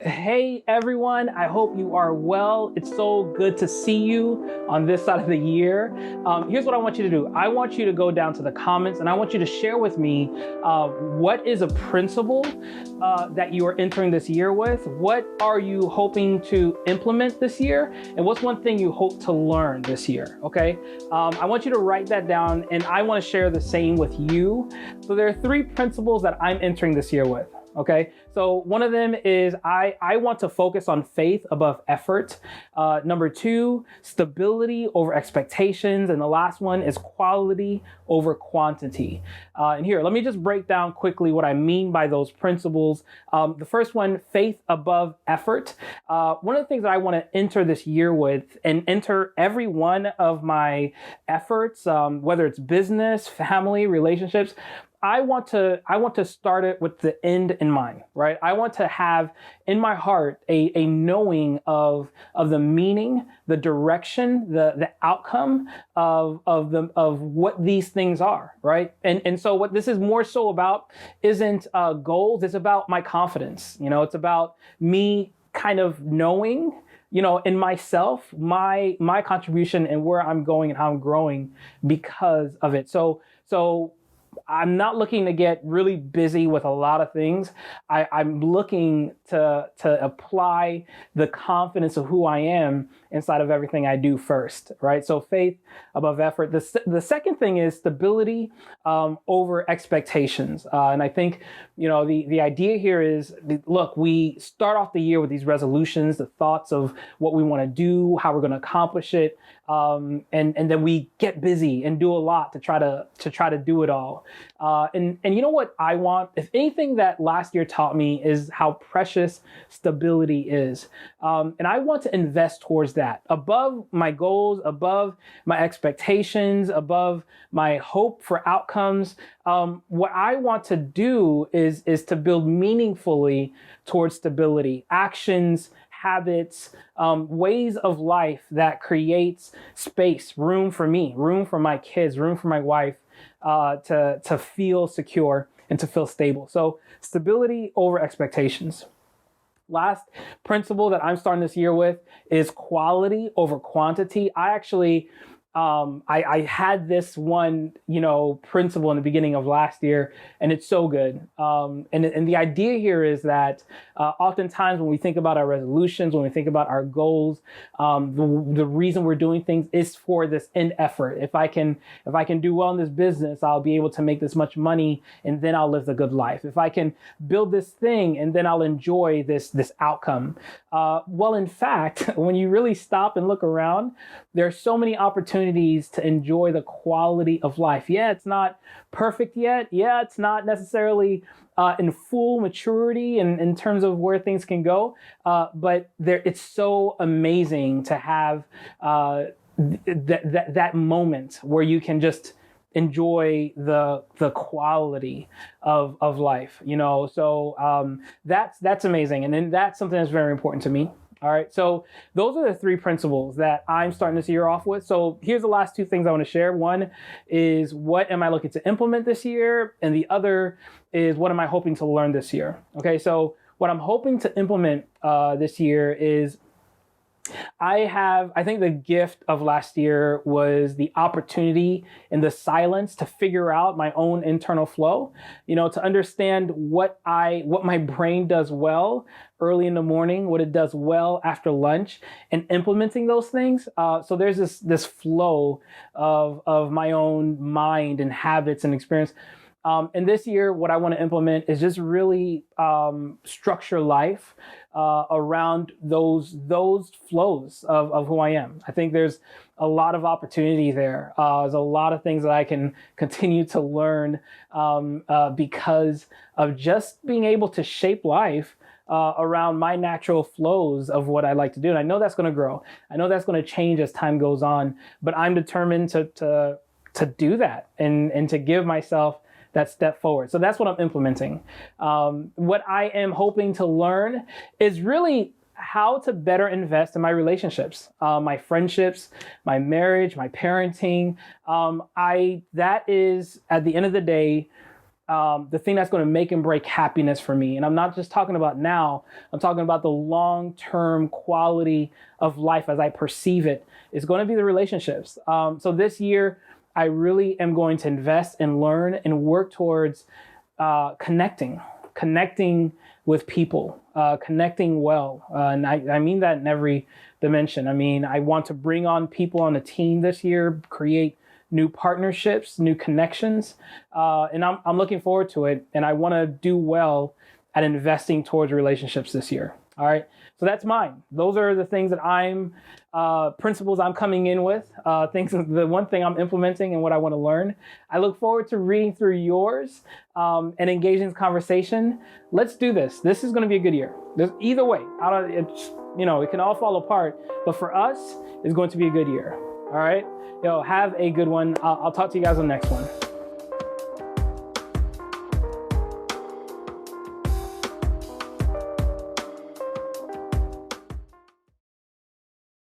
Hey everyone, I hope you are well. It's so good to see you on this side of the year. Here's what I want you to do. I want you to go down to the comments and I want you to share with me what is a principle that you are entering this year with? What are you hoping to implement this year? And what's one thing you hope to learn this year, okay? I want you to write that down and I want to share the same with you. So there are 3 principles that I'm entering this year with. Okay, so one of them is I want to focus on faith above effort. Number 2, stability over expectations. And the last one is quality over quantity. And here, let me just break down quickly what I mean by those principles. The first one, faith above effort. One of the things that I want to enter this year with and enter every one of my efforts, whether it's business, family, relationships, I want to start it with the end in mind, right? I want to have in my heart a knowing of the meaning, the direction, the outcome of what these things are, right? And so what this is more so about isn't goals. It's about my confidence. It's about me kind of knowing, in myself, my contribution and where I'm going and how I'm growing because of it. So I'm not looking to get really busy with a lot of things. I'm looking to apply the confidence of who I am inside of everything I do first, right? So faith above effort. The second thing is stability over expectations. And I think, the idea here is, look, we start off the year with these resolutions, the thoughts of what we want to do, how we're going to accomplish it. And then we get busy and do a lot to try to do it all. And you know what I want? If anything that last year taught me is how precious stability is. And I want to invest towards that above my goals, above my expectations, above my hope for outcomes. What I want to do is to build meaningfully towards stability, actions, habits, ways of life that creates space, room for me, room for my kids, room for my wife, to feel secure and to feel stable. So stability over expectations. Last principle that I'm starting this year with is quality over quantity. I had this one, principle in the beginning of last year, and it's so good. And the idea here is that oftentimes when we think about our resolutions, when we think about our goals, the reason we're doing things is for this end effort. If I can do well in this business, I'll be able to make this much money, and then I'll live the good life. If I can build this thing, and then I'll enjoy this outcome. Well, in fact, when you really stop and look around, there are so many opportunities to enjoy the quality of life. Yeah, it's not perfect yet. Yeah, it's not necessarily in full maturity in terms of where things can go. But it's so amazing to have that moment where you can just enjoy the quality of life. So that's amazing, and then that's something that's very important to me. All right, so those are the 3 principles that I'm starting this year off with. So here's the last 2 things I want to share. One is, what am I looking to implement this year? And the other is, what am I hoping to learn this year? Okay, so what I'm hoping to implement this year is, I think the gift of last year was the opportunity in the silence to figure out my own internal flow, to understand what my brain does well early in the morning, what it does well after lunch, and implementing those things. So there's this flow of my own mind and habits and experience. And this year, what I want to implement is just really structure life around those flows of who I am. I think there's a lot of opportunity there. There's a lot of things that I can continue to learn because of just being able to shape life around my natural flows of what I like to do. And I know that's going to grow. I know that's going to change as time goes on. But I'm determined to do that and to give myself that step forward. So that's what I'm implementing. What I am hoping to learn is really how to better invest in my relationships, my friendships, my marriage, my parenting. That is, at the end of the day, the thing that's going to make and break happiness for me. And I'm not just talking about now, I'm talking about the long-term quality of life as I perceive it, is going to be the relationships. So this year, I really am going to invest and learn and work towards connecting with people, connecting well. And I mean that in every dimension. I mean, I want to bring on people on the team this year, create new partnerships, new connections. And I'm looking forward to it. And I want to do well at investing towards relationships this year. All right. So that's mine. Those are the things that principles I'm coming in with, the one thing I'm implementing and what I want to learn. I look forward to reading through yours and engaging in this conversation. Let's do this. This is going to be a good year. Either way, it can all fall apart, but for us, it's going to be a good year. All right. Have a good one. I'll talk to you guys on the next one.